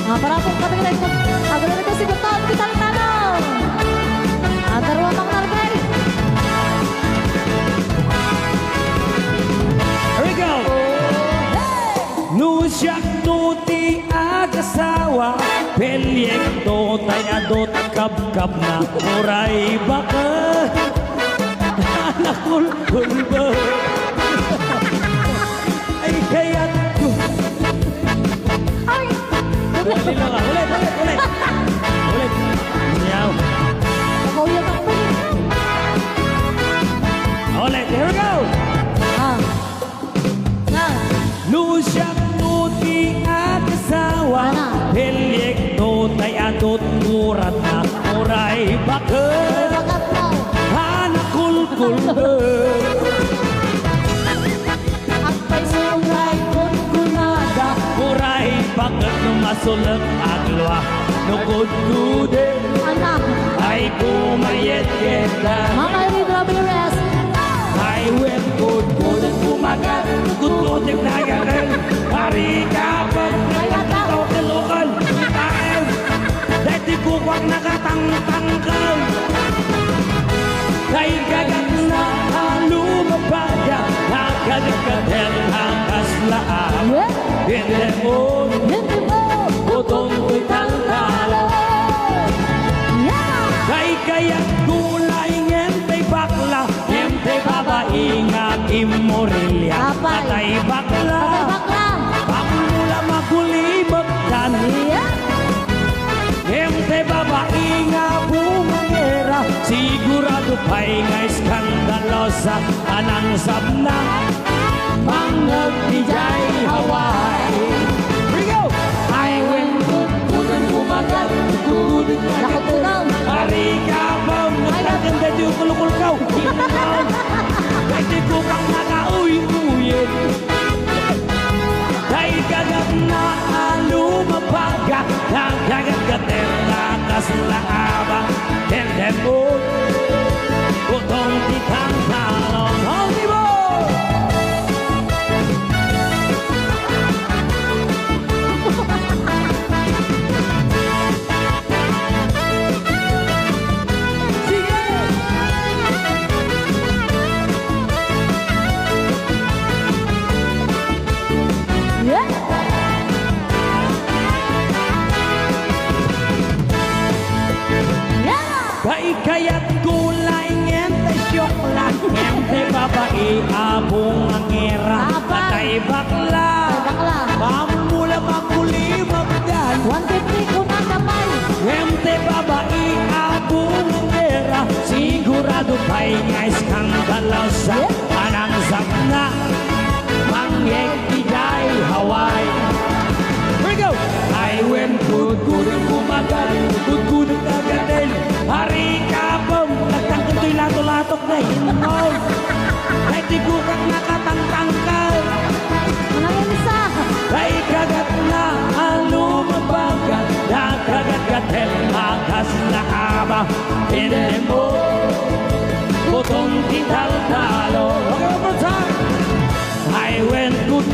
Para po kami nila ikot. Agad na ito si Guton, kitang tanong. Agarwa mang nargay. Here we go! Nusiak nuti agasawa, pelyek to tayadot kap-kap na uray baka. Nakul-kul ba? Ay kaya't ko. Ay! Ulit lang ah. Ulit. Ulit. Meow. Ako yung makapagin. Ulit. Here we go! Nusiak nuti agasawa, pelyek to tayadot murat na uray baka. Bagat na. Kulbe Akbay sumay kun kunada. Uray bakit numasulap agloa Nukod kude Anak. Ay kumayet kita Mga Ramirez. Ay wet kud kude kumagat Kututik na gagal Hari kapag Nagkataw kilukan Taem Dati kukwag nakatang-tangkal Kay gagat na lumabaga Nagkagagat ang kaslaam Hindi mo Utong kitang talo Kay kaya't gulay ngentay bakla Ngentay babae nga imorilya Patay bakla Pamula magulibag dan Ngentay babae nga bumangera Sigurado pa'y nga iskandalosa Anang sabna Mangnagtijay Hawaii Here we go! I went kudang kumagat Kudang Nakatulong. Hari kapam Nagtaganda di ukulukul kau Hinang Pwede ko kang nakauy-uyin Dahil kagat na lumabaga Nagkagat-gater na kaslaaba Tenden mo Kutong kitang talong Hold mo! Sige! Kaya't gulay ngente syoklan Ngente babae abong ang era Patay bakla Pamula makulimag dan 150 kung ang damay. Ngente babae abong ang era Sigurado pa'y nga iskandalosa Anang sakna Mangyek ijay Hawaii Here we go! I went good kumagal Good kagatin Hari kapam Nagtangkan to'y lato-latok na hinom Ay di ko kang nakatangtangkal Manangin isa. Ay kagat na alumabaga Nagkagat-gatel Makas na aba Hindi mo Butong tital-talo Okay, one more time I went good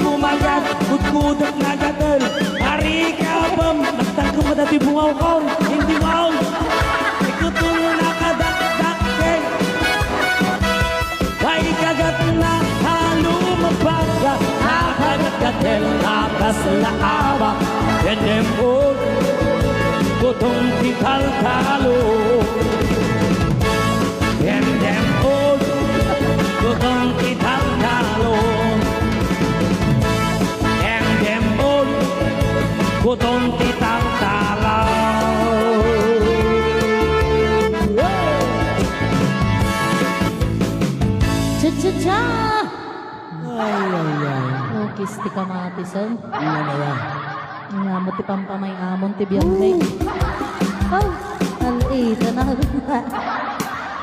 kumagat Good nagatel Hari kapam Nagtangkan mo dati bungaw ko Hindi mo Ikutul nakadakdakin Ay kagat na halumabaga Nakagat-gatel Nakas na aba Hindi mo Butong tital-talo Hindi mo Butong tital-talo Hindi mo Butong tital-talo Cha-cha-cha. Ay Lukis ti kamatisan. Ano na yan? Ngamot ti pampamay amon ti biyang. Oh, alita na.